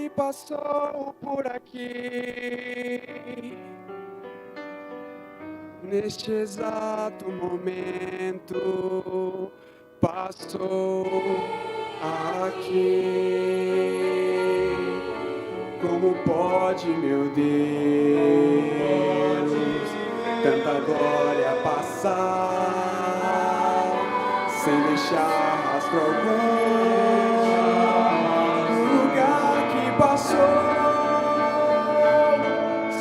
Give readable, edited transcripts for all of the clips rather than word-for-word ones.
passou por aqui. Neste exato momento, passou aqui. Como pode, meu Deus, tanta glória passar sem deixar rastro algum? No lugar que passou,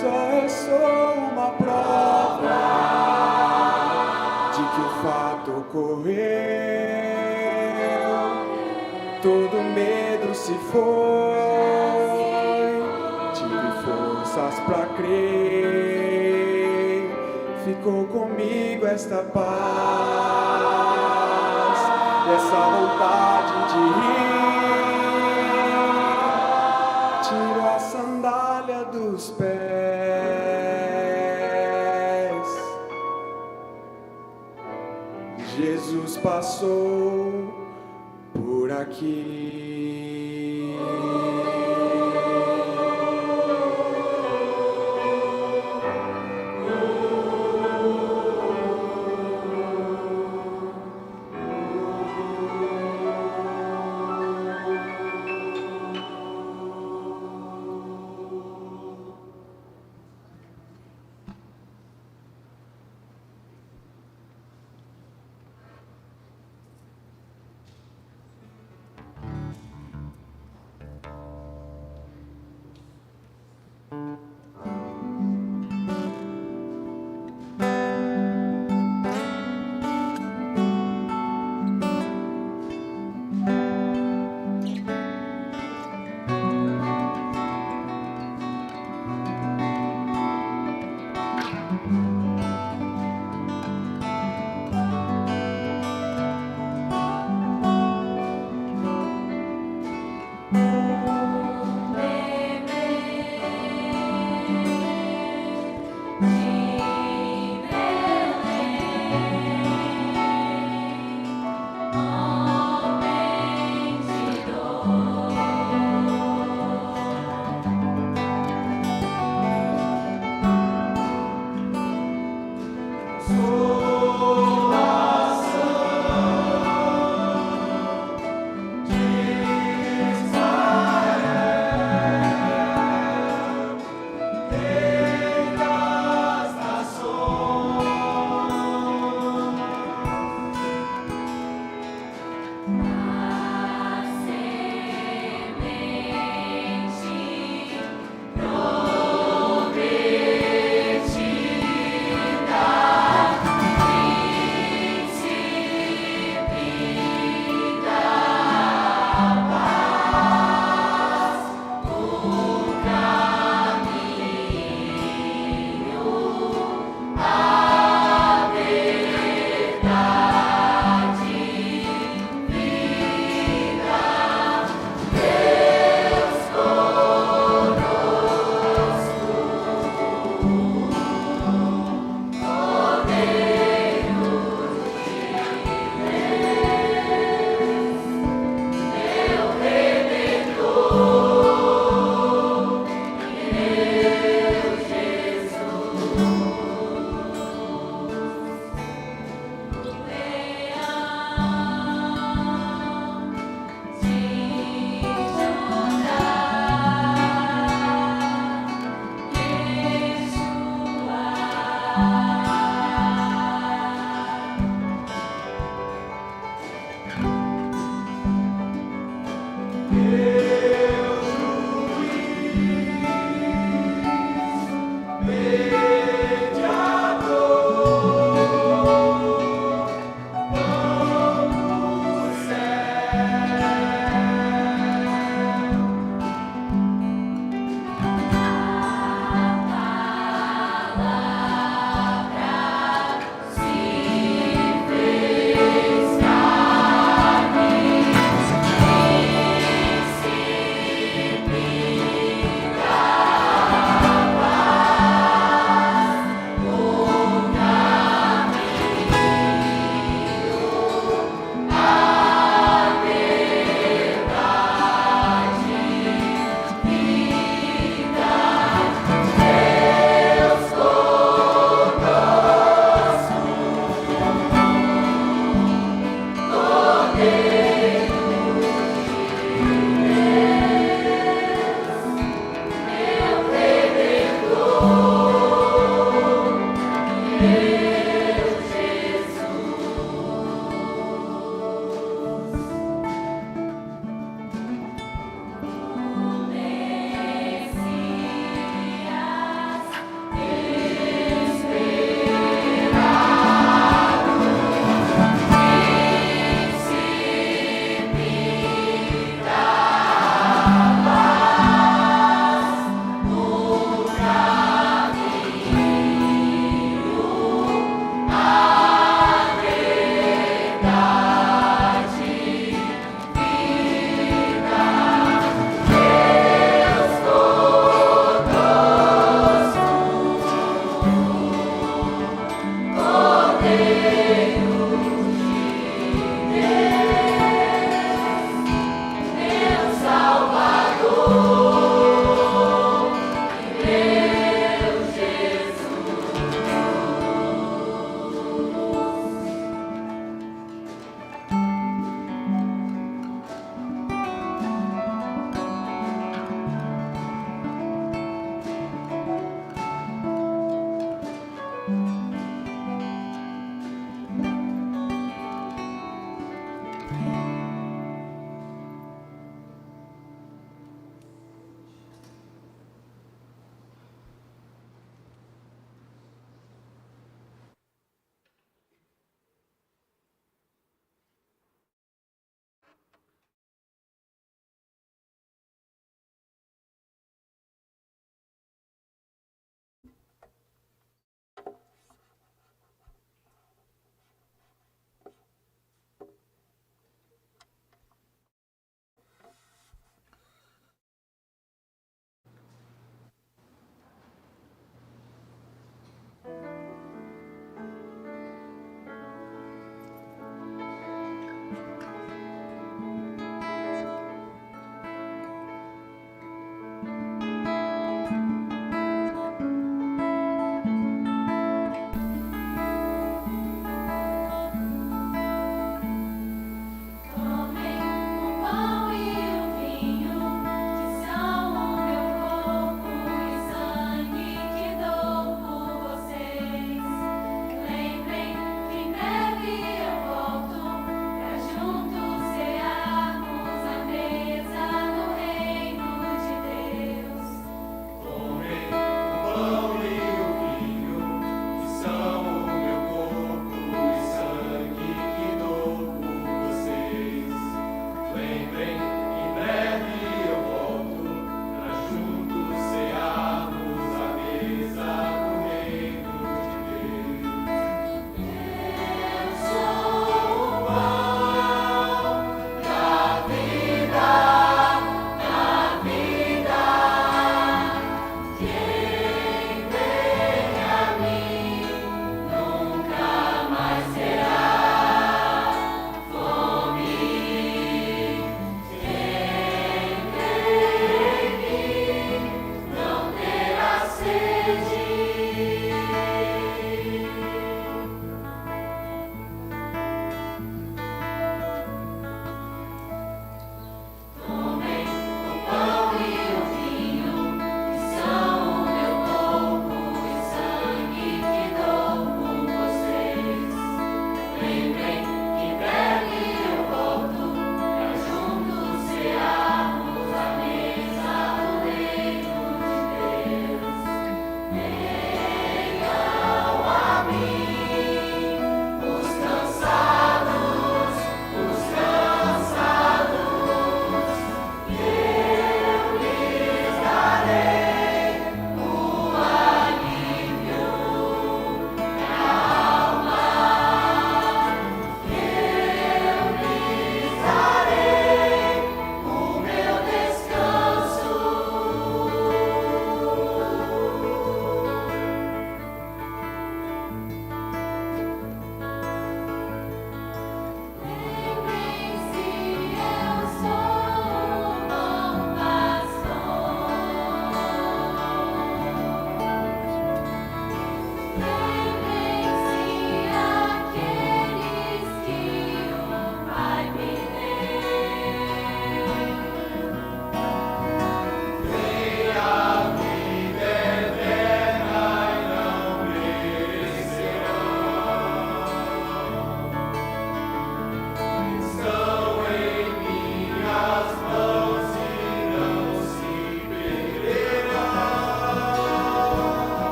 só ressoa uma prova de que o fato ocorreu. Todo medo se foi, tive forças pra crer. Ficou comigo esta paz, essa vontade de rir. Tiro a sandália dos pés. Jesus passou por aqui.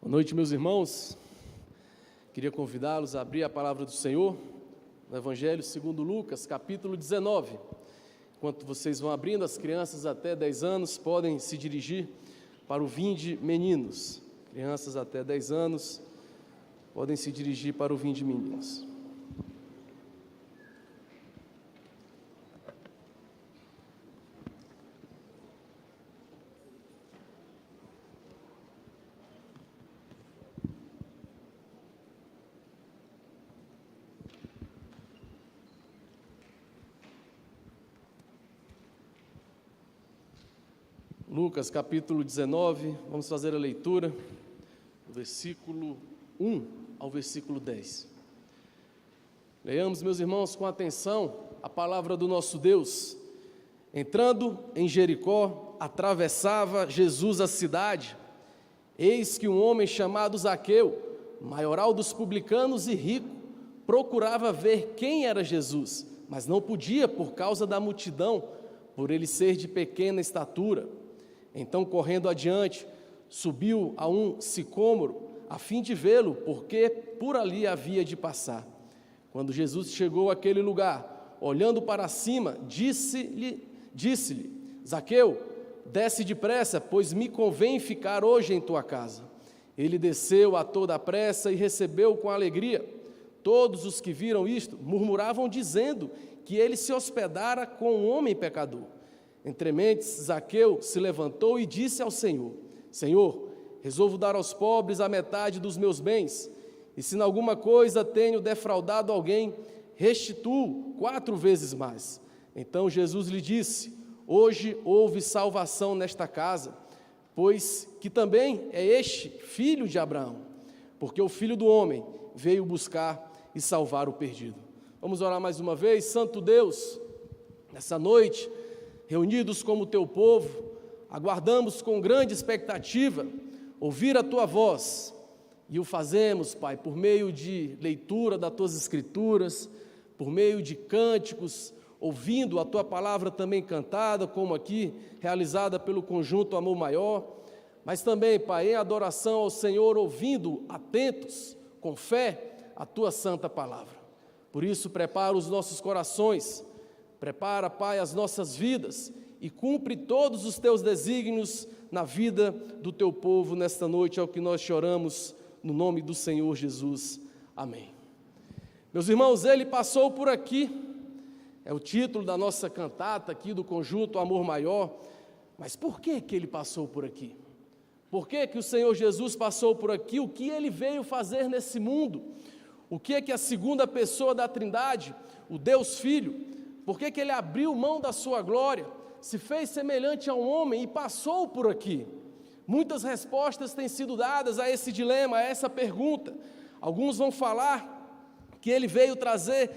Boa noite, meus irmãos. Queria convidá-los a abrir a palavra do Senhor no Evangelho segundo Lucas, capítulo 19. Enquanto vocês vão abrindo, as crianças até 10 anos podem se dirigir para o Vinde Meninos. Crianças até 10 anos podem se dirigir para o Vinde Meninos. Lucas capítulo 19, vamos fazer a leitura do versículo 1 ao versículo 10. Leiamos, meus irmãos, com atenção a palavra do nosso Deus. Entrando em Jericó, atravessava Jesus a cidade. Eis que um homem chamado Zaqueu, maioral dos publicanos e rico, procurava ver quem era Jesus, mas não podia por causa da multidão, por ele ser de pequena estatura. Então, correndo adiante, subiu a um sicômoro, a fim de vê-lo, porque por ali havia de passar. Quando Jesus chegou àquele lugar, olhando para cima, disse-lhe: Zaqueu, desce depressa, pois me convém ficar hoje em tua casa. Ele desceu a toda a pressa e recebeu com alegria. Todos os que viram isto murmuravam, dizendo que ele se hospedara com um homem pecador. Entre mentes, Zaqueu se levantou e disse ao Senhor: Senhor, resolvo dar aos pobres a metade dos meus bens, e se em alguma coisa tenho defraudado alguém, restituo 4 vezes mais. Então Jesus lhe disse: hoje houve salvação nesta casa, pois que também é este filho de Abraão, porque o Filho do Homem veio buscar e salvar o perdido. Vamos orar mais uma vez. Santo Deus, nessa noite, reunidos como teu povo, aguardamos com grande expectativa ouvir a tua voz, e o fazemos, Pai, por meio de leitura das tuas escrituras, por meio de cânticos, ouvindo a tua palavra também cantada, como aqui, realizada pelo conjunto Amor Maior, mas também, Pai, em adoração ao Senhor, ouvindo atentos, com fé, a tua santa palavra. Por isso, prepara os nossos corações, prepara, Pai, as nossas vidas e cumpre todos os teus desígnios na vida do teu povo nesta noite, é o que nós choramos no nome do Senhor Jesus. Amém. Meus irmãos, ele passou por aqui, é o título da nossa cantata aqui do conjunto Amor Maior, mas por que ele passou por aqui? Por que o Senhor Jesus passou por aqui? O que ele veio fazer nesse mundo? O que a segunda pessoa da Trindade, o Deus Filho, por que ele abriu mão da sua glória, se fez semelhante a um homem e passou por aqui? Muitas respostas têm sido dadas a esse dilema, a essa pergunta. Alguns vão falar que ele veio trazer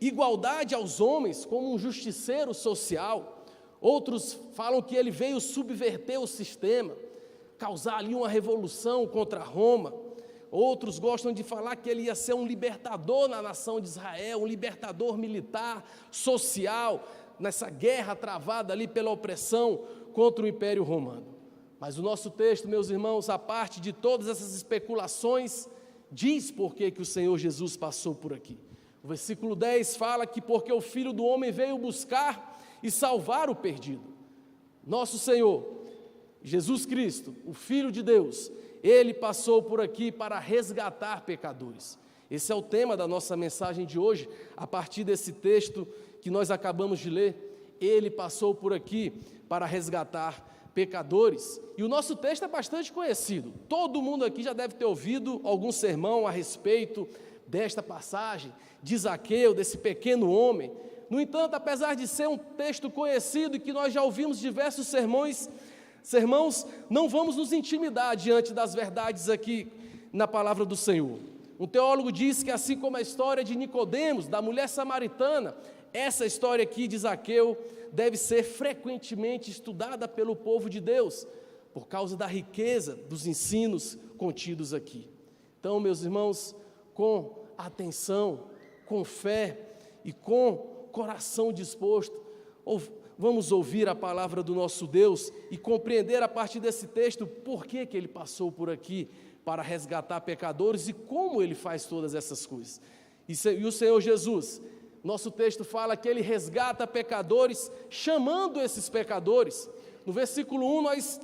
igualdade aos homens como um justiceiro social. Outros falam que ele veio subverter o sistema, causar ali uma revolução contra Roma. Outros gostam de falar que ele ia ser um libertador na nação de Israel, um libertador militar, social, nessa guerra travada ali pela opressão contra o Império Romano. Mas o nosso texto, meus irmãos, a parte de todas essas especulações, diz por que o Senhor Jesus passou por aqui. O versículo 10 fala que porque o Filho do Homem veio buscar e salvar o perdido. Nosso Senhor, Jesus Cristo, o Filho de Deus, ele passou por aqui para resgatar pecadores. Esse é o tema da nossa mensagem de hoje, a partir desse texto que nós acabamos de ler. Ele passou por aqui para resgatar pecadores. E o nosso texto é bastante conhecido. Todo mundo aqui já deve ter ouvido algum sermão a respeito desta passagem, de Zaqueu, desse pequeno homem. No entanto, apesar de ser um texto conhecido e que nós já ouvimos diversos sermões, não vamos nos intimidar diante das verdades aqui na palavra do Senhor. Um teólogo diz que assim como a história de Nicodemos, da mulher samaritana, essa história aqui de Zaqueu deve ser frequentemente estudada pelo povo de Deus, por causa da riqueza dos ensinos contidos aqui. Então, meus irmãos, com atenção, com fé e com coração disposto, vamos ouvir a palavra do nosso Deus e compreender a partir desse texto por que ele passou por aqui, para resgatar pecadores e como ele faz todas essas coisas. E o Senhor Jesus, nosso texto fala que ele resgata pecadores, chamando esses pecadores. No versículo 1 nós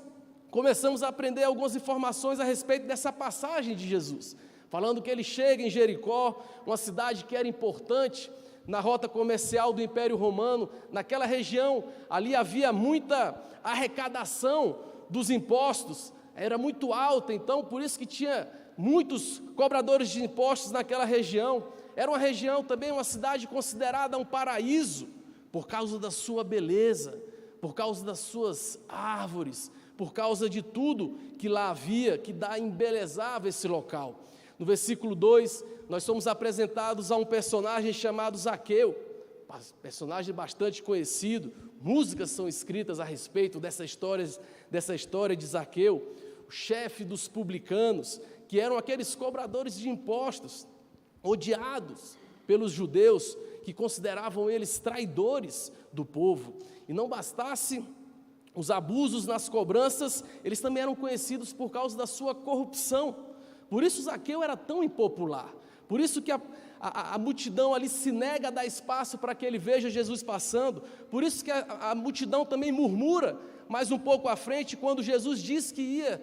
começamos a aprender algumas informações a respeito dessa passagem de Jesus, falando que ele chega em Jericó, uma cidade que era importante na rota comercial do Império Romano. Naquela região, ali havia muita arrecadação dos impostos, era muito alta, então por isso que tinha muitos cobradores de impostos naquela região. Era uma região também, uma cidade considerada um paraíso, por causa da sua beleza, por causa das suas árvores, por causa de tudo que lá havia, que embelezava esse local. No versículo 2, nós somos apresentados a um personagem chamado Zaqueu, personagem bastante conhecido, músicas são escritas a respeito dessa história de Zaqueu, o chefe dos publicanos, que eram aqueles cobradores de impostos, odiados pelos judeus, que consideravam eles traidores do povo. E não bastasse os abusos nas cobranças, eles também eram conhecidos por causa da sua corrupção. Por isso Zaqueu era tão impopular, por isso que a multidão ali se nega a dar espaço para que ele veja Jesus passando, por isso que a multidão também murmura mais um pouco à frente, quando Jesus disse que ia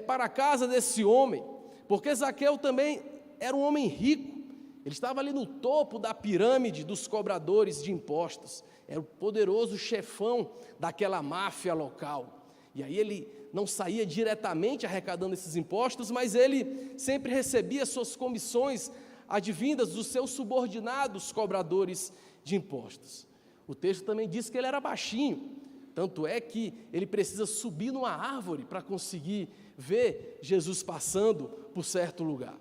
para a casa desse homem, porque Zaqueu também era um homem rico, ele estava ali no topo da pirâmide dos cobradores de impostos, era o poderoso chefão daquela máfia local, e aí ele não saía diretamente arrecadando esses impostos, mas ele sempre recebia suas comissões advindas dos seus subordinados cobradores de impostos. O texto também diz que ele era baixinho, tanto é que ele precisa subir numa árvore para conseguir ver Jesus passando por certo lugar.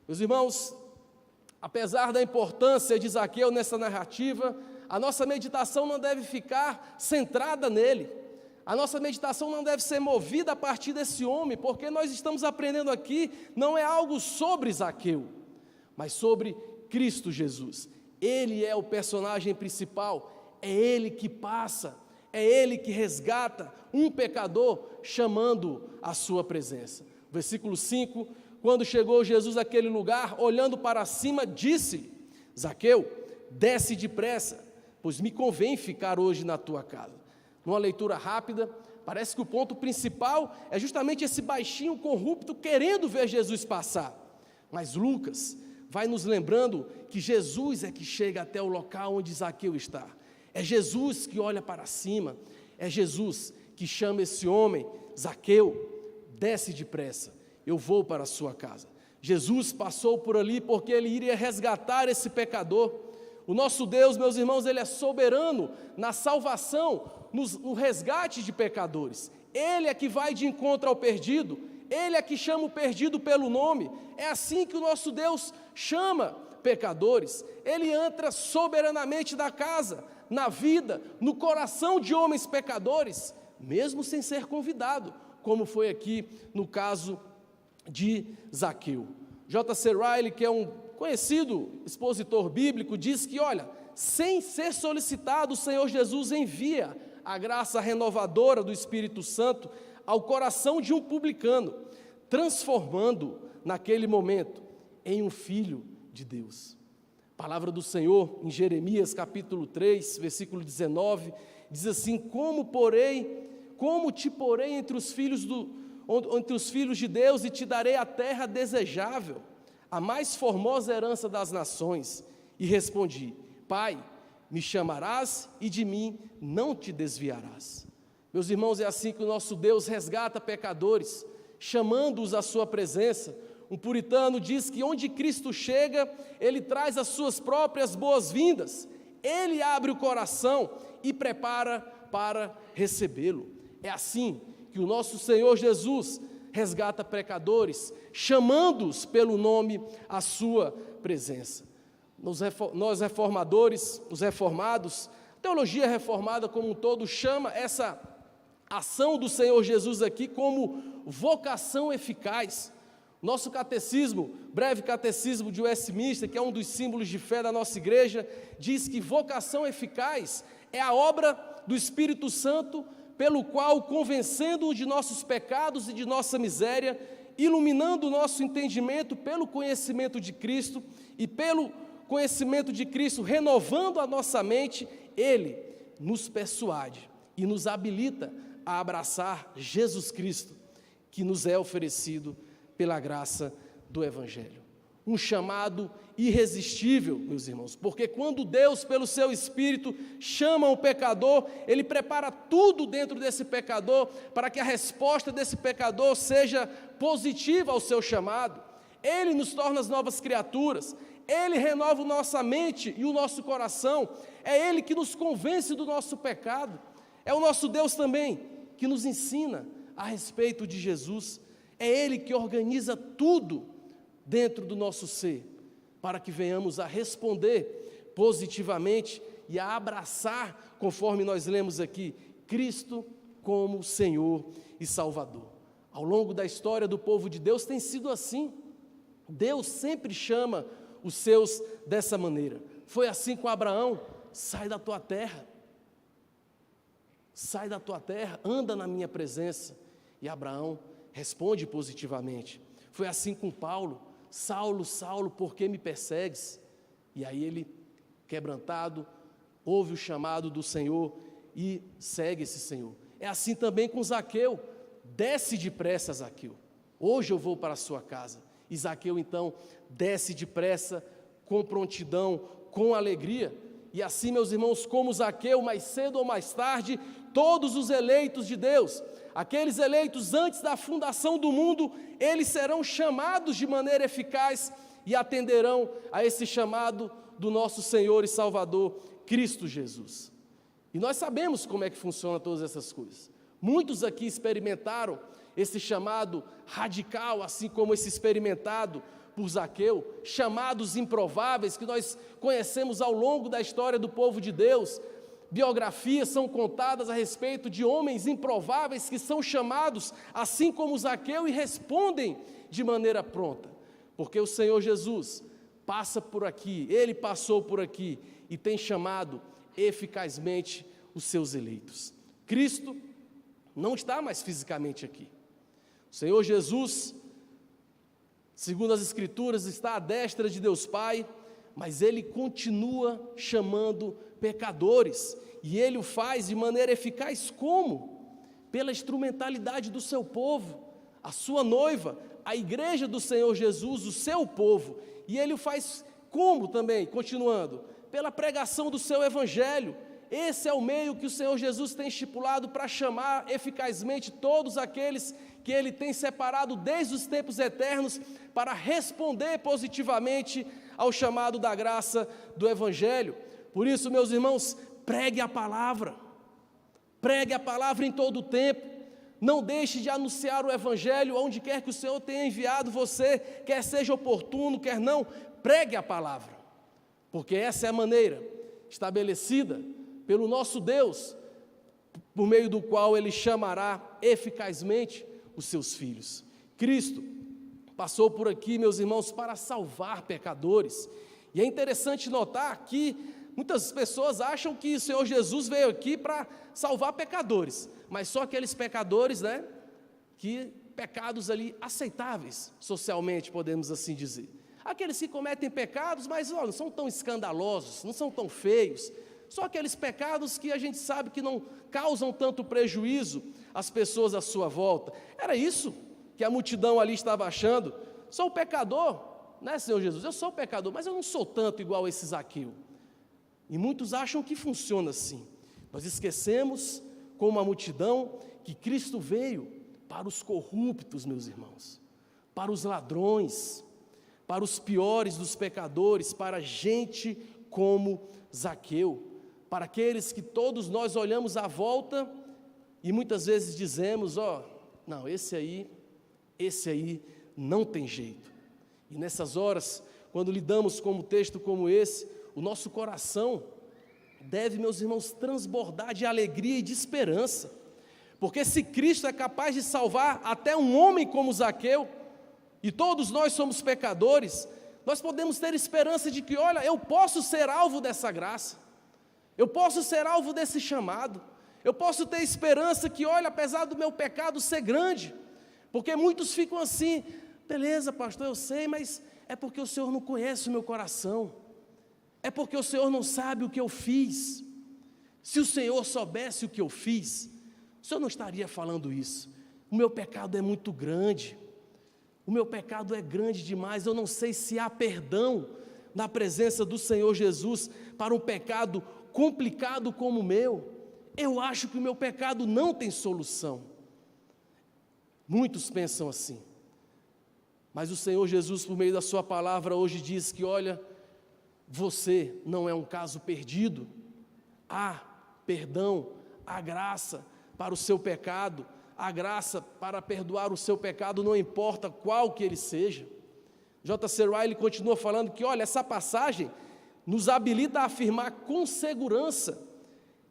Meus irmãos, apesar da importância de Zaqueu nessa narrativa, a nossa meditação não deve ficar centrada nele. A nossa meditação não deve ser movida a partir desse homem, porque nós estamos aprendendo aqui, não é algo sobre Zaqueu, mas sobre Cristo Jesus. Ele é o personagem principal, é ele que passa, é ele que resgata um pecador, chamando a sua presença. Versículo 5, quando chegou Jesus àquele lugar, olhando para cima, disse: Zaqueu, desce depressa, pois me convém ficar hoje na tua casa. Numa leitura rápida, parece que o ponto principal é justamente esse baixinho corrupto querendo ver Jesus passar. Mas Lucas vai nos lembrando que Jesus é que chega até o local onde Zaqueu está. É Jesus que olha para cima, é Jesus que chama esse homem: Zaqueu, desce depressa, eu vou para a sua casa. Jesus passou por ali porque ele iria resgatar esse pecador. O nosso Deus, meus irmãos, ele é soberano na salvação, no resgate de pecadores. Ele é que vai de encontro ao perdido, ele é que chama o perdido pelo nome. É assim que o nosso Deus chama pecadores. Ele entra soberanamente na casa, na vida, no coração de homens pecadores, mesmo sem ser convidado, como foi aqui no caso de Zaqueu. J.C. Ryle, que é um conhecido expositor bíblico, diz que, olha, sem ser solicitado, o Senhor Jesus envia a graça renovadora do Espírito Santo ao coração de um publicano, transformando naquele momento em um filho de Deus. A palavra do Senhor em Jeremias capítulo 3, versículo 19, diz assim: como te porei entre os filhos de Deus e te darei a terra desejável, a mais formosa herança das nações. E respondi: Pai, me chamarás e de mim não te desviarás. Meus irmãos, é assim que o nosso Deus resgata pecadores, chamando-os à sua presença. Um puritano diz que onde Cristo chega, ele traz as suas próprias boas-vindas, ele abre o coração e prepara para recebê-lo. É assim que o nosso Senhor Jesus resgata pecadores, chamando-os pelo nome à sua presença. Nós reformadores, os reformados, a teologia reformada como um todo chama essa ação do Senhor Jesus aqui como vocação eficaz. Nosso catecismo, breve catecismo de Westminster, que é um dos símbolos de fé da nossa igreja, diz que vocação eficaz é a obra do Espírito Santo, pelo qual, convencendo-o de nossos pecados e de nossa miséria, iluminando o nosso entendimento pelo conhecimento de Cristo, e pelo conhecimento de Cristo, renovando a nossa mente, Ele nos persuade e nos habilita a abraçar Jesus Cristo, que nos é oferecido pela graça do Evangelho. Um chamado irresistível, meus irmãos, porque quando Deus, pelo seu Espírito, chama um pecador, Ele prepara tudo dentro desse pecador, para que a resposta desse pecador seja positiva ao seu chamado. Ele nos torna as novas criaturas, Ele renova nossa mente e o nosso coração, é Ele que nos convence do nosso pecado, é o nosso Deus também que nos ensina a respeito de Jesus, é Ele que organiza tudo dentro do nosso ser, para que venhamos a responder positivamente e a abraçar, conforme nós lemos aqui, Cristo como Senhor e Salvador. Ao longo da história do povo de Deus tem sido assim. Deus sempre chama os seus dessa maneira. Foi assim com Abraão: sai da tua terra, anda na minha presença. E Abraão responde positivamente. Foi assim com Paulo: Saulo, Saulo, por que me persegues? E aí ele, quebrantado, ouve o chamado do Senhor e segue esse Senhor. É assim também com Zaqueu: desce depressa, Zaqueu, hoje eu vou para a sua casa. E Zaqueu então desce depressa, com prontidão, com alegria. E assim, meus irmãos, como Zaqueu, mais cedo ou mais tarde, todos os eleitos de Deus, aqueles eleitos antes da fundação do mundo, eles serão chamados de maneira eficaz e atenderão a esse chamado do nosso Senhor e Salvador, Cristo Jesus. E nós sabemos como é que funciona todas essas coisas. Muitos aqui experimentaram esse chamado radical, assim como esse experimentado por Zaqueu, chamados improváveis que nós conhecemos ao longo da história do povo de Deus. Biografias são contadas a respeito de homens improváveis que são chamados, assim como Zaqueu, e respondem de maneira pronta, porque o Senhor Jesus passa por aqui, Ele passou por aqui e tem chamado eficazmente os seus eleitos. Cristo não está mais fisicamente aqui. O Senhor Jesus, segundo as Escrituras, está à destra de Deus Pai, mas Ele continua chamando pecadores, e Ele o faz de maneira eficaz. Como? Pela instrumentalidade do seu povo, a sua noiva, a igreja do Senhor Jesus, o seu povo. E Ele o faz como também? Continuando, pela pregação do seu Evangelho. Esse é o meio que o Senhor Jesus tem estipulado para chamar eficazmente todos aqueles que Ele tem separado desde os tempos eternos para responder positivamente ao chamado da graça do Evangelho. Por isso, meus irmãos, pregue a palavra em todo o tempo, não deixe de anunciar o Evangelho onde quer que o Senhor tenha enviado você, quer seja oportuno, quer não, pregue a palavra, porque essa é a maneira estabelecida pelo nosso Deus, por meio do qual Ele chamará eficazmente os seus filhos. Cristo passou por aqui, meus irmãos, para salvar pecadores, e é interessante notar que muitas pessoas acham que o Senhor Jesus veio aqui para salvar pecadores, mas só aqueles pecadores, que pecados ali aceitáveis socialmente, podemos assim dizer. Aqueles que cometem pecados, mas não são tão escandalosos, não são tão feios, só aqueles pecados que a gente sabe que não causam tanto prejuízo às pessoas à sua volta. Era isso que a multidão ali estava achando. Sou pecador, Senhor Jesus? Eu sou pecador, mas eu não sou tanto igual esse Zaqueu. E muitos acham que funciona assim. Nós esquecemos, como a multidão, que Cristo veio para os corruptos, meus irmãos, para os ladrões, para os piores dos pecadores, para gente como Zaqueu, para aqueles que todos nós olhamos à volta e muitas vezes dizemos: não, esse aí não tem jeito. E nessas horas, quando lidamos com um texto como esse, o nosso coração deve, meus irmãos, transbordar de alegria e de esperança, porque se Cristo é capaz de salvar até um homem como Zaqueu, e todos nós somos pecadores, nós podemos ter esperança de que, olha, eu posso ser alvo dessa graça, eu posso ser alvo desse chamado, eu posso ter esperança que, olha, apesar do meu pecado ser grande, Porque muitos ficam assim, beleza, pastor, eu sei, mas é porque o Senhor não conhece o meu coração, é porque o Senhor não sabe o que eu fiz. Se o Senhor soubesse o que eu fiz, o Senhor não estaria falando isso. O meu pecado é muito grande, o meu pecado é grande demais, eu não sei se há perdão na presença do Senhor Jesus para um pecado complicado como o meu. Eu acho que o meu pecado não tem solução. Muitos pensam assim, mas o Senhor Jesus, por meio da sua palavra, hoje diz que, olha, você não é um caso perdido, há perdão, há graça para o seu pecado, há graça para perdoar o seu pecado, não importa qual que ele seja. J.C. Ryle continua falando que, olha, essa passagem nos habilita a afirmar com segurança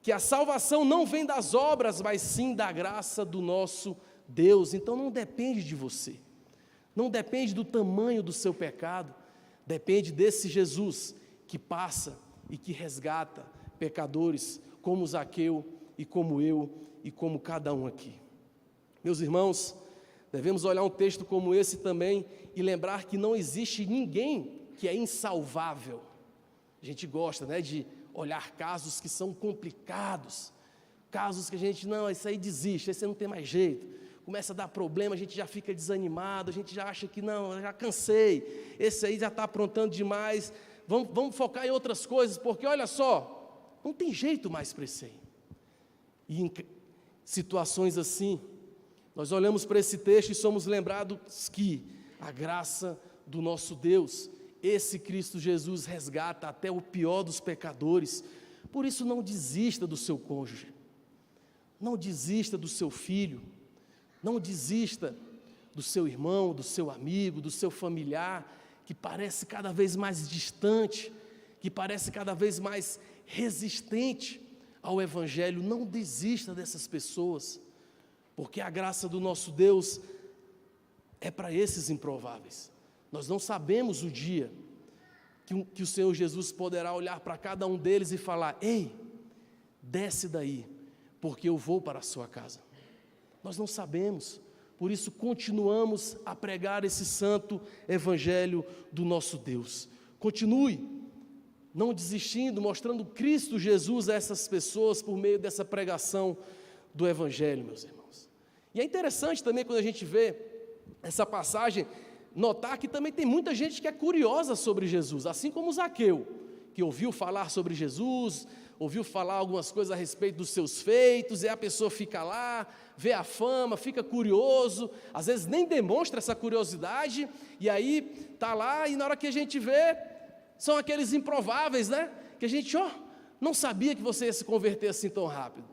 que a salvação não vem das obras, mas sim da graça do nosso Deus. Então não depende de você, não depende do tamanho do seu pecado, depende desse Jesus que passa e que resgata pecadores como Zaqueu e como eu e como cada um aqui. Meus irmãos, devemos olhar um texto como esse também e lembrar que não existe ninguém que é insalvável. A gente gosta, né, de olhar casos que são complicados, casos que a gente, não, isso aí desiste, esse não tem mais jeito, começa a dar problema, a gente já fica desanimado, a gente já acha que não, eu já cansei, esse aí já está aprontando demais, vamos focar em outras coisas, porque olha só, não tem jeito mais para esse aí. E em situações assim, nós olhamos para esse texto e somos lembrados que a graça do nosso Deus, esse Cristo Jesus resgata até o pior dos pecadores. Por isso não desista do seu cônjuge, não desista do seu filho, não desista do seu irmão, do seu amigo, do seu familiar, que parece cada vez mais distante, que parece cada vez mais resistente ao Evangelho. Não desista dessas pessoas, porque a graça do nosso Deus é para esses improváveis. Nós não sabemos o dia que o Senhor Jesus poderá olhar para cada um deles e falar: ei, desce daí, porque eu vou para a sua casa. Nós não sabemos, por isso continuamos a pregar esse santo Evangelho do nosso Deus. Continue, não desistindo, mostrando Cristo Jesus a essas pessoas por meio dessa pregação do Evangelho, meus irmãos. E é interessante também quando a gente vê essa passagem, notar que também tem muita gente que é curiosa sobre Jesus, assim como Zaqueu, que ouviu falar sobre Jesus, ouviu falar algumas coisas a respeito dos seus feitos, e a pessoa fica lá, vê a fama, fica curioso, às vezes nem demonstra essa curiosidade, e aí está lá, e na hora que a gente vê, são aqueles improváveis, né? Que a gente, não sabia que você ia se converter assim tão rápido.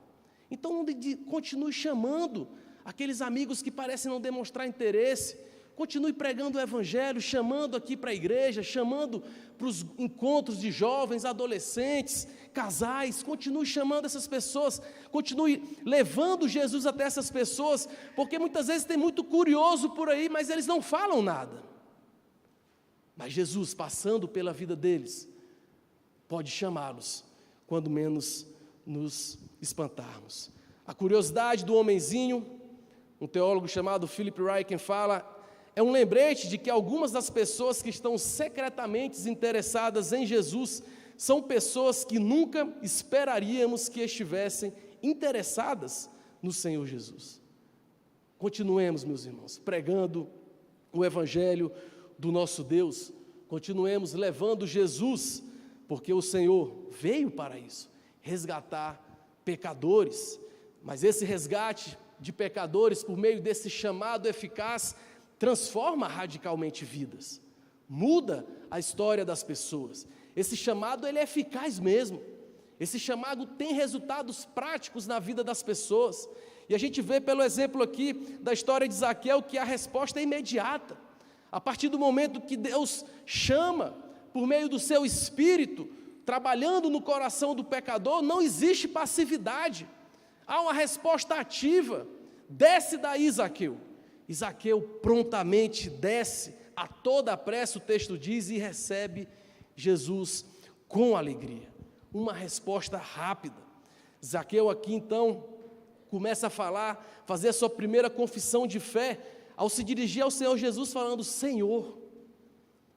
Então continue chamando aqueles amigos que parecem não demonstrar interesse, continue pregando o Evangelho, chamando aqui para a igreja, chamando para os encontros de jovens, adolescentes, casais, continue chamando essas pessoas, continue levando Jesus até essas pessoas, porque muitas vezes tem muito curioso por aí, mas eles não falam nada. Mas Jesus, passando pela vida deles, pode chamá-los, quando menos nos espantarmos. A curiosidade do homenzinho, um teólogo chamado Philip Ryken fala, é um lembrete de que algumas das pessoas que estão secretamente interessadas em Jesus são pessoas que nunca esperaríamos que estivessem interessadas no Senhor Jesus. Continuemos, meus irmãos, pregando o Evangelho do nosso Deus, continuemos levando Jesus, porque o Senhor veio para isso, resgatar pecadores, mas esse resgate de pecadores, por meio desse chamado eficaz, transforma radicalmente vidas, muda a história das pessoas. Esse chamado, ele é eficaz mesmo, esse chamado tem resultados práticos na vida das pessoas, e a gente vê pelo exemplo aqui da história de Zaqueu, que a resposta é imediata. A partir do momento que Deus chama, por meio do seu Espírito, trabalhando no coração do pecador, não existe passividade, há uma resposta ativa. Desce daí, Zaqueu. E Zaqueu prontamente desce, a toda a pressa, o texto diz, e recebe Jesus com alegria. Uma resposta rápida. Zaqueu aqui então começa a falar, fazer a sua primeira confissão de fé, ao se dirigir ao Senhor Jesus falando: Senhor,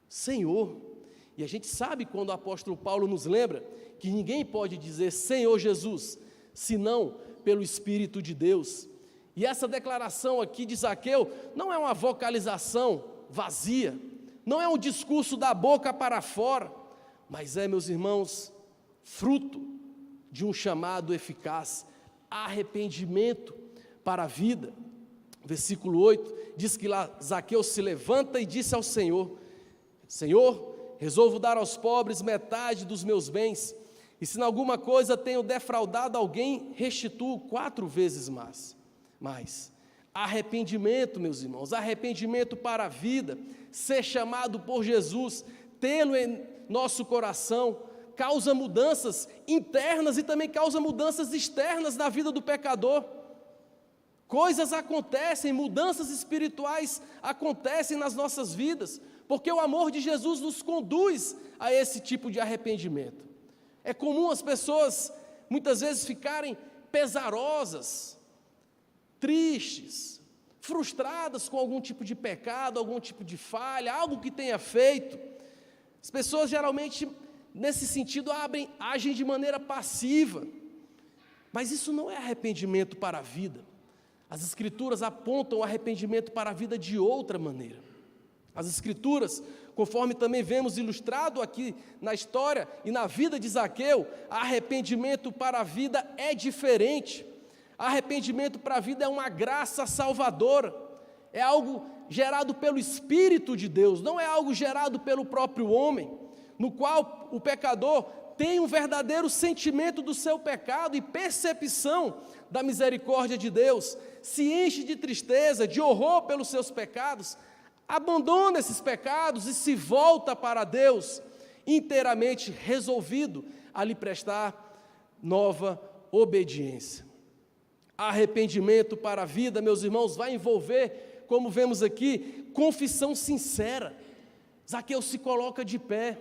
Senhor. E a gente sabe, quando o apóstolo Paulo nos lembra, que ninguém pode dizer Senhor Jesus, senão pelo Espírito de Deus. E essa declaração aqui de Zaqueu não é uma vocalização vazia, não é um discurso da boca para fora, mas é, meus irmãos, fruto de um chamado eficaz, arrependimento para a vida. Versículo 8, diz que lá Zaqueu se levanta e disse ao Senhor: Senhor, resolvo dar aos pobres metade dos meus bens, e se em alguma coisa tenho defraudado alguém, restituo 4 vezes mais. Arrependimento, meus irmãos, arrependimento para a vida, ser chamado por Jesus, tê-lo em nosso coração, causa mudanças internas e também causa mudanças externas na vida do pecador. Coisas acontecem, mudanças espirituais acontecem nas nossas vidas, porque o amor de Jesus nos conduz a esse tipo de arrependimento. É comum as pessoas muitas vezes ficarem pesarosas, tristes, frustradas com algum tipo de pecado, algum tipo de falha, algo que tenha feito. As pessoas geralmente, nesse sentido, agem de maneira passiva, mas isso não é arrependimento para a vida. As Escrituras apontam o arrependimento para a vida de outra maneira. As Escrituras, conforme também vemos ilustrado aqui na história e na vida de Zaqueu, arrependimento para a vida é diferente. Arrependimento para a vida é uma graça salvadora, é algo gerado pelo Espírito de Deus, não é algo gerado pelo próprio homem, no qual o pecador tem um verdadeiro sentimento do seu pecado e percepção da misericórdia de Deus, se enche de tristeza, de horror pelos seus pecados, abandona esses pecados e se volta para Deus, inteiramente resolvido a lhe prestar nova obediência. Arrependimento para a vida, meus irmãos, vai envolver, como vemos aqui, confissão sincera. Zaqueu se coloca de pé,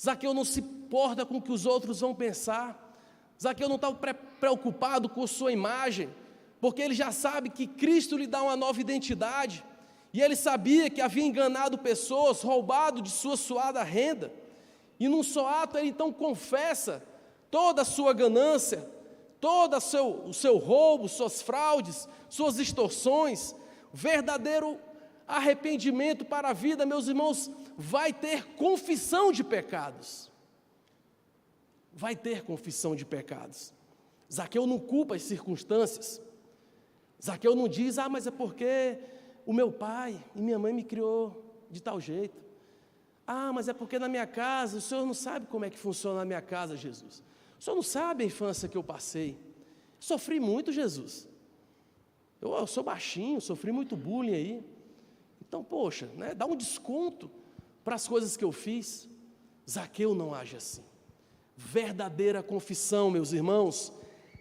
Zaqueu não se importa com o que os outros vão pensar, Zaqueu não está preocupado com sua imagem, porque ele já sabe que Cristo lhe dá uma nova identidade, e ele sabia que havia enganado pessoas, roubado de sua suada renda, e num só ato ele então confessa toda a sua ganância, todo o seu roubo, suas fraudes, suas extorsões. Verdadeiro arrependimento para a vida, meus irmãos, vai ter confissão de pecados. Vai ter confissão de pecados. Zaqueu não culpa as circunstâncias. Zaqueu não diz: mas é porque o meu pai e minha mãe me criou de tal jeito. Mas é porque na minha casa, o Senhor não sabe como é que funciona na minha casa, Jesus. O Senhor não sabe a infância que eu passei. Sofri muito, Jesus. Eu sou baixinho, sofri muito bullying aí. Então, poxa, dá um desconto para as coisas que eu fiz. Zaqueu não age assim. Verdadeira confissão, meus irmãos,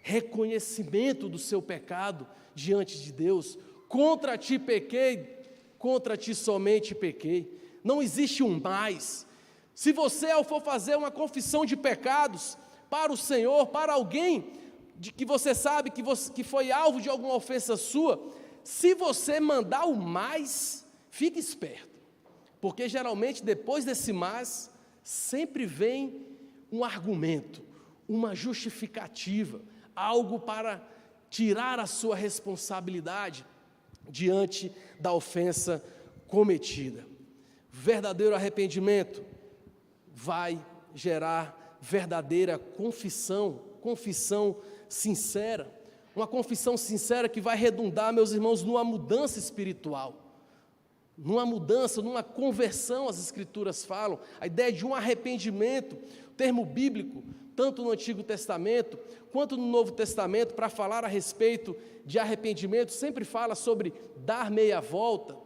reconhecimento do seu pecado diante de Deus. Contra ti pequei, contra ti somente pequei. Não existe um mais. Se você for fazer uma confissão de pecados para o Senhor, para alguém de que você sabe que foi alvo de alguma ofensa sua, se você mandar o mais, fique esperto, porque geralmente depois desse mais, sempre vem um argumento, uma justificativa, algo para tirar a sua responsabilidade diante da ofensa cometida. Verdadeiro arrependimento vai gerar verdadeira confissão sincera, uma confissão sincera que vai redundar, meus irmãos, numa mudança espiritual, numa mudança, numa conversão. As Escrituras falam, a ideia de um arrependimento, o termo bíblico, tanto no Antigo Testamento, quanto no Novo Testamento, para falar a respeito de arrependimento, sempre fala sobre dar meia volta,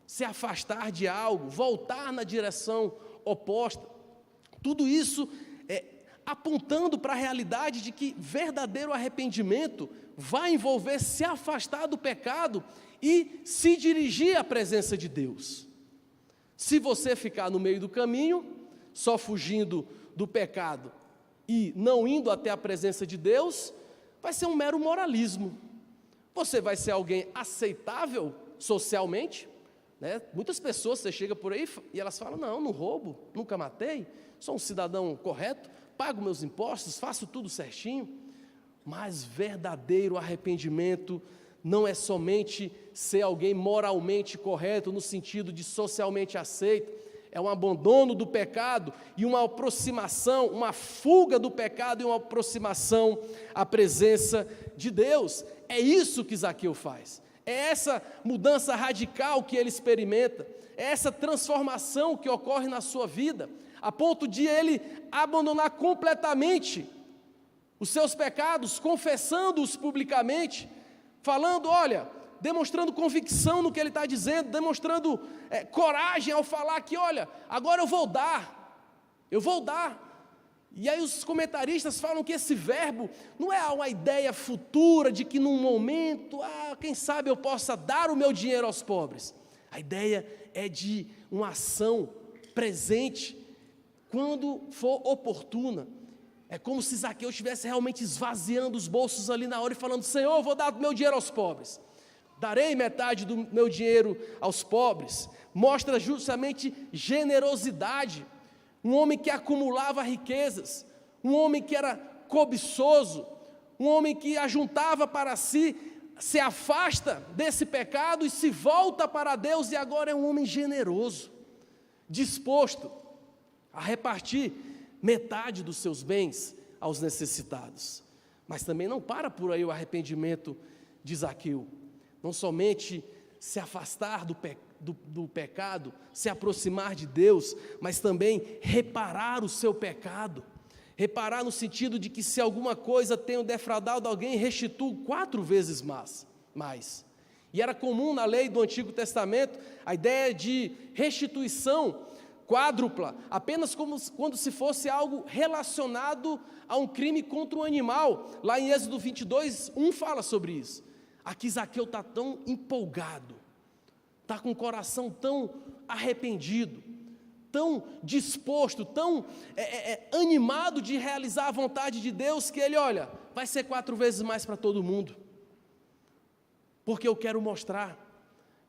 se afastar de algo, voltar na direção oposta, tudo isso apontando para a realidade de que verdadeiro arrependimento vai envolver se afastar do pecado e se dirigir à presença de Deus. Se você ficar no meio do caminho, só fugindo do pecado e não indo até a presença de Deus, vai ser um mero moralismo. Você vai ser alguém aceitável socialmente, né? Muitas pessoas, você chega por aí e elas falam, não roubo, nunca matei, sou um cidadão correto, pago meus impostos, faço tudo certinho. Mas verdadeiro arrependimento não é somente ser alguém moralmente correto, no sentido de socialmente aceito, é um abandono do pecado e uma aproximação, uma fuga do pecado e uma aproximação à presença de Deus. É isso que Zaqueu faz, é essa mudança radical que ele experimenta, é essa transformação que ocorre na sua vida, a ponto de ele abandonar completamente os seus pecados, confessando-os publicamente, falando, olha, demonstrando convicção no que ele está dizendo, demonstrando coragem ao falar que, olha, agora eu vou dar. E aí os comentaristas falam que esse verbo não é uma ideia futura de que num momento, quem sabe eu possa dar o meu dinheiro aos pobres. A ideia é de uma ação presente, quando for oportuna. É como se Zaqueu estivesse realmente esvaziando os bolsos ali na hora e falando, Senhor, eu vou dar meu dinheiro aos pobres. Darei metade do meu dinheiro aos pobres. Mostra justamente generosidade. Um homem que acumulava riquezas, um homem que era cobiçoso, um homem que ajuntava para si, se afasta desse pecado e se volta para Deus, e agora é um homem generoso, disposto a repartir metade dos seus bens aos necessitados. Mas também não para por aí o arrependimento de Zaqueu. Não somente se afastar do pecado, se aproximar de Deus, mas também reparar o seu pecado. Reparar no sentido de que se alguma coisa tenho defraudado alguém, restituo 4 vezes mais. E era comum na lei do Antigo Testamento a ideia de restituição quádrupla, apenas como quando se fosse algo relacionado a um crime contra um animal. Lá em Êxodo 22, 1 fala sobre isso. Aqui Zaqueu está tão empolgado, está com o coração tão arrependido, tão disposto, tão animado de realizar a vontade de Deus, que ele, olha, vai ser 4 vezes mais para todo mundo, porque eu quero mostrar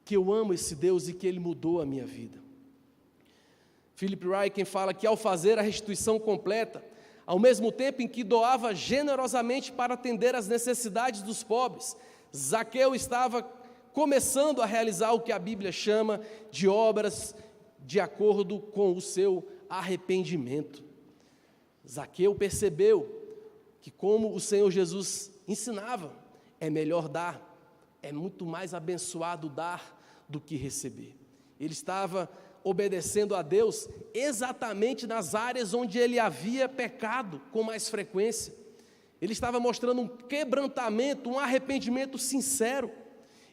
que eu amo esse Deus e que Ele mudou a minha vida. Philip Ryken fala que ao fazer a restituição completa, ao mesmo tempo em que doava generosamente para atender às necessidades dos pobres, Zaqueu estava começando a realizar o que a Bíblia chama de obras de acordo com o seu arrependimento. Zaqueu percebeu que, como o Senhor Jesus ensinava, é melhor dar, é muito mais abençoado dar do que receber. Ele estava obedecendo a Deus exatamente nas áreas onde ele havia pecado com mais frequência. Ele estava mostrando um quebrantamento, um arrependimento sincero.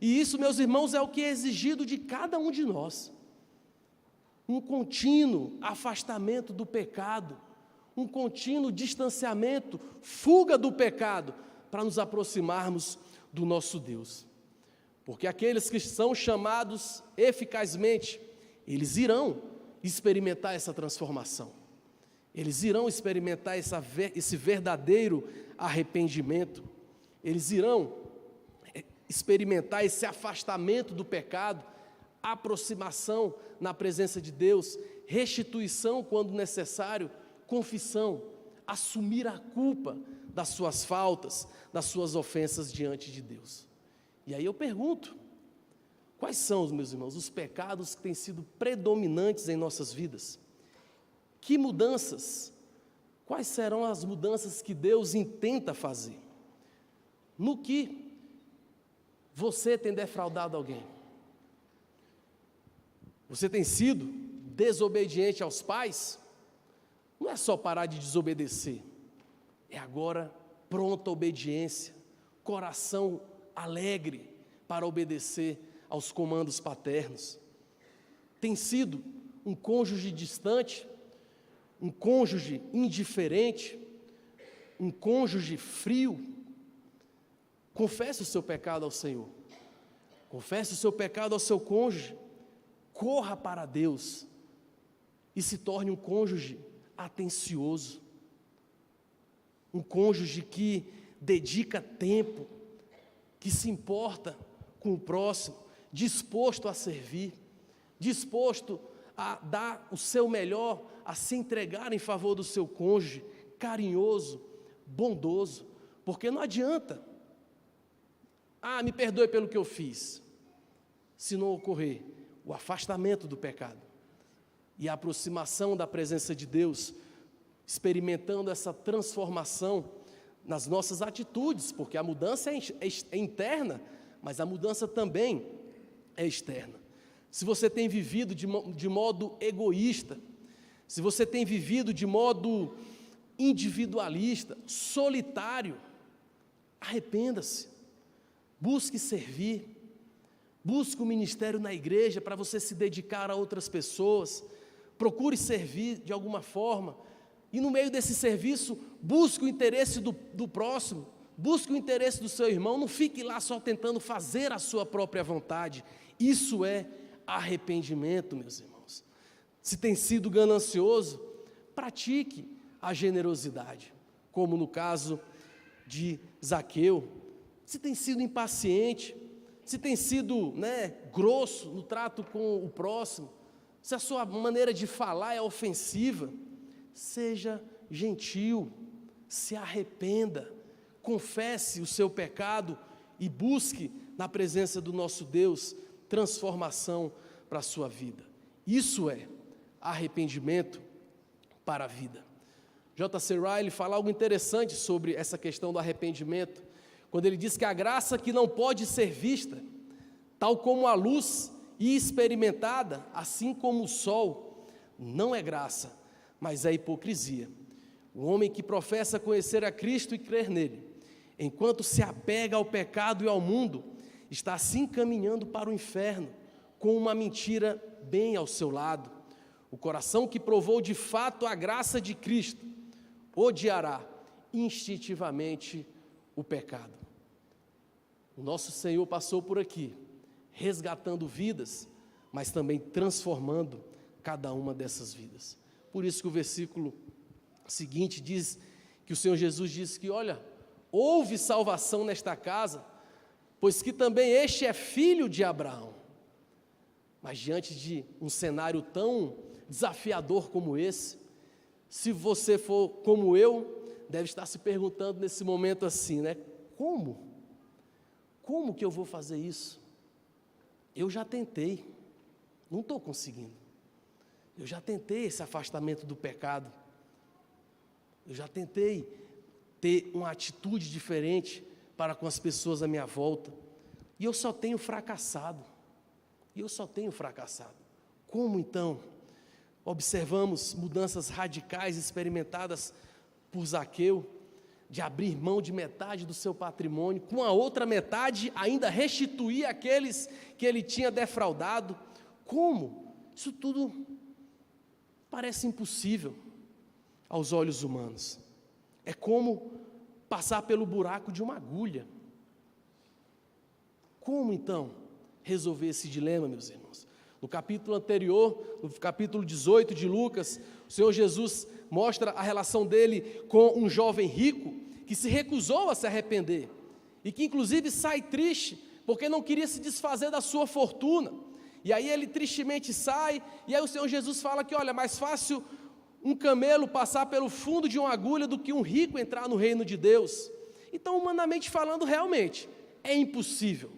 E isso, meus irmãos, é o que é exigido de cada um de nós. Um contínuo afastamento do pecado, um contínuo distanciamento, fuga do pecado, para nos aproximarmos do nosso Deus. Porque aqueles que são chamados eficazmente, eles irão experimentar essa transformação. Eles irão experimentar esse verdadeiro arrependimento. Eles irão experimentar esse afastamento do pecado, aproximação na presença de Deus, restituição quando necessário, confissão, assumir a culpa das suas faltas, das suas ofensas diante de Deus. E aí eu pergunto, quais são, meus irmãos, os pecados que têm sido predominantes em nossas vidas? Que mudanças? Quais serão as mudanças que Deus intenta fazer? No que você tem defraudado alguém? Você tem sido desobediente aos pais? Não é só parar de desobedecer, é agora pronta obediência, coração alegre para obedecer aos comandos paternos. Tem sido um cônjuge distante, um cônjuge indiferente, um cônjuge frio? Confesse o seu pecado ao Senhor, confesse o seu pecado ao seu cônjuge, corra para Deus e se torne um cônjuge atencioso, um cônjuge que dedica tempo, que se importa com o próximo, disposto a servir, disposto a dar o seu melhor, a se entregar em favor do seu cônjuge, carinhoso, bondoso, porque não adianta, me perdoe pelo que eu fiz, se não ocorrer o afastamento do pecado e a aproximação da presença de Deus, experimentando essa transformação nas nossas atitudes, porque a mudança é interna, mas a mudança também é externa. Se você tem vivido de modo egoísta, se você tem vivido de modo individualista, solitário, arrependa-se, busque servir, busque o ministério na igreja para você se dedicar a outras pessoas, procure servir de alguma forma, e no meio desse serviço, busque o interesse do próximo, busque o interesse do seu irmão, não fique lá só tentando fazer a sua própria vontade. Isso é arrependimento, meus irmãos. Se tem sido ganancioso, pratique a generosidade, como no caso de Zaqueu. Se tem sido impaciente, se tem sido grosso no trato com o próximo, se a sua maneira de falar é ofensiva, seja gentil, se arrependa, confesse o seu pecado e busque na presença do nosso Deus transformação para a sua vida. Isso é arrependimento para a vida. J.C. Ryle fala algo interessante sobre essa questão do arrependimento, quando ele diz que a graça que não pode ser vista, tal como a luz e experimentada, assim como o sol, não é graça, mas é hipocrisia. O homem que professa conhecer a Cristo e crer nele, enquanto se apega ao pecado e ao mundo, está se encaminhando para o inferno, com uma mentira bem ao seu lado. O coração que provou de fato a graça de Cristo, odiará instintivamente o pecado. O nosso Senhor passou por aqui, resgatando vidas, mas também transformando cada uma dessas vidas. Por isso que o versículo seguinte diz que o Senhor Jesus disse que, olha, houve salvação nesta casa, pois que também este é filho de Abraão. Mas diante de um cenário tão desafiador como esse, se você for como eu, deve estar se perguntando nesse momento assim, como? Como que eu vou fazer isso? Eu já tentei, não estou conseguindo. Eu já tentei esse afastamento do pecado. Eu já tentei ter uma atitude diferente para com as pessoas à minha volta. E eu só tenho fracassado. Como então observamos mudanças radicais experimentadas por Zaqueu, de abrir mão de metade do seu patrimônio, com a outra metade ainda restituir aqueles que ele tinha defraudado? Como? Isso tudo parece impossível aos olhos humanos. É como passar pelo buraco de uma agulha. Como então resolver esse dilema, meus irmãos? No capítulo anterior, no capítulo 18 de Lucas, o Senhor Jesus mostra a relação dele com um jovem rico que se recusou a se arrepender e que inclusive sai triste porque não queria se desfazer da sua fortuna. E aí ele tristemente sai, e aí o Senhor Jesus fala que, olha, mais fácil um camelo passar pelo fundo de uma agulha do que um rico entrar no reino de Deus. Então, humanamente falando, realmente, é impossível.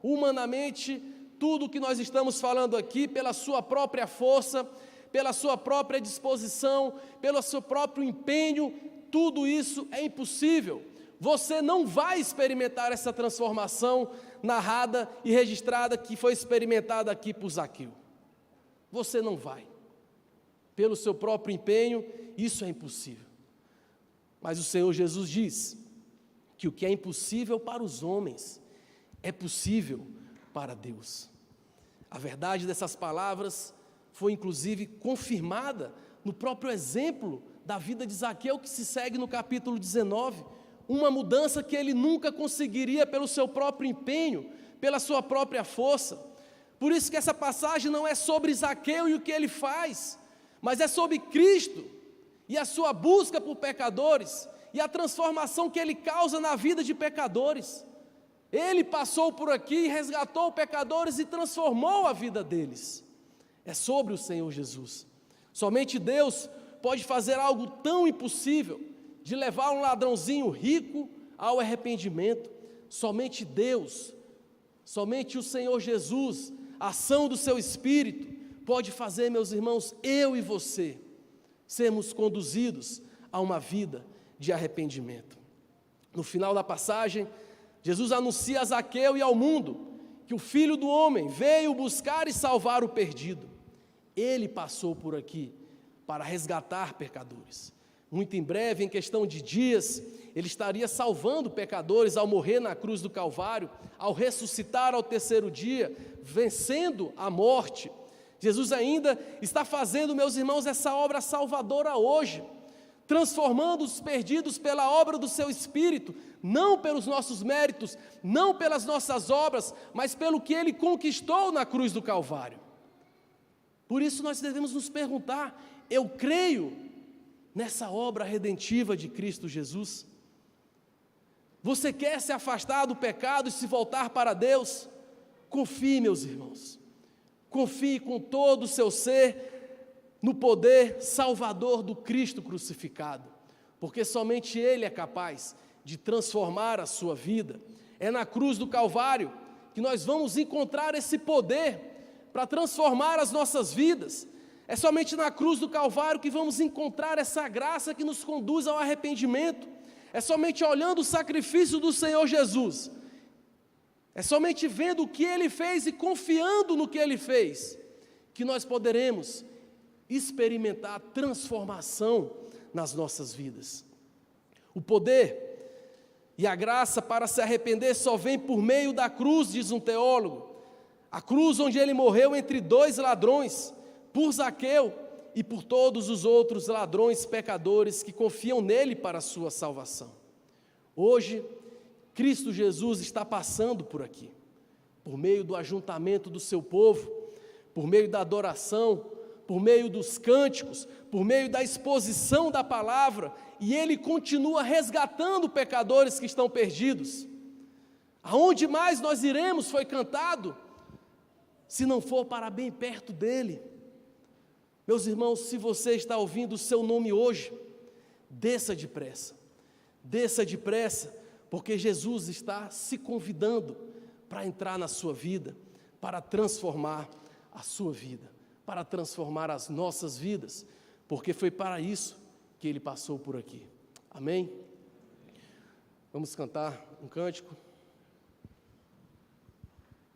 Humanamente, tudo que nós estamos falando aqui, pela sua própria força, pela sua própria disposição, pelo seu próprio empenho, tudo isso é impossível. Você não vai experimentar essa transformação narrada e registrada que foi experimentada aqui por Zaqueu. Você não vai. Pelo seu próprio empenho, isso é impossível. Mas o Senhor Jesus diz que o que é impossível para os homens é possível para Deus. A verdade dessas palavras foi inclusive confirmada no próprio exemplo da vida de Zaqueu, que se segue no capítulo 19, uma mudança que ele nunca conseguiria pelo seu próprio empenho, pela sua própria força. Por isso que essa passagem não é sobre Zaqueu e o que ele faz, mas é sobre Cristo e a sua busca por pecadores e a transformação que ele causa na vida de pecadores. Ele passou por aqui, resgatou pecadores e transformou a vida deles. É sobre o Senhor Jesus. Somente Deus pode fazer algo tão impossível, de levar um ladrãozinho rico ao arrependimento. Somente Deus, somente o Senhor Jesus, a ação do seu Espírito, pode fazer, meus irmãos, eu e você, sermos conduzidos a uma vida de arrependimento. No final da passagem, Jesus anuncia a Zaqueu e ao mundo que o Filho do Homem veio buscar e salvar o perdido. Ele passou por aqui para resgatar pecadores. Muito em breve, em questão de dias, ele estaria salvando pecadores ao morrer na cruz do Calvário, ao ressuscitar ao terceiro dia, vencendo a morte. Jesus ainda está fazendo, meus irmãos, essa obra salvadora hoje, transformando os perdidos pela obra do seu Espírito, não pelos nossos méritos, não pelas nossas obras, mas pelo que Ele conquistou na cruz do Calvário. Por isso nós devemos nos perguntar: eu creio nessa obra redentiva de Cristo Jesus? Você quer se afastar do pecado e se voltar para Deus? Confie, meus irmãos, confie com todo o seu ser no poder salvador do Cristo crucificado, porque somente Ele é capaz de transformar a sua vida. É na cruz do Calvário que nós vamos encontrar esse poder para transformar as nossas vidas. É somente na cruz do Calvário que vamos encontrar essa graça que nos conduz ao arrependimento. É somente olhando o sacrifício do Senhor Jesus, é somente vendo o que Ele fez e confiando no que Ele fez, que nós poderemos experimentar a transformação nas nossas vidas. O poder e a graça para se arrepender só vem por meio da cruz, diz um teólogo. A cruz onde Ele morreu entre dois ladrões, por Zaqueu e por todos os outros ladrões pecadores que confiam nele para a sua salvação. Hoje, Cristo Jesus está passando por aqui, por meio do ajuntamento do seu povo, por meio da adoração, por meio dos cânticos, por meio da exposição da palavra, e Ele continua resgatando pecadores que estão perdidos. Aonde mais nós iremos, foi cantado, se não for para bem perto dEle. Meus irmãos, se você está ouvindo o seu nome hoje, desça depressa, porque Jesus está se convidando para entrar na sua vida, para transformar a sua vida, para transformar as nossas vidas, porque foi para isso que Ele passou por aqui. Amém? Vamos cantar um cântico.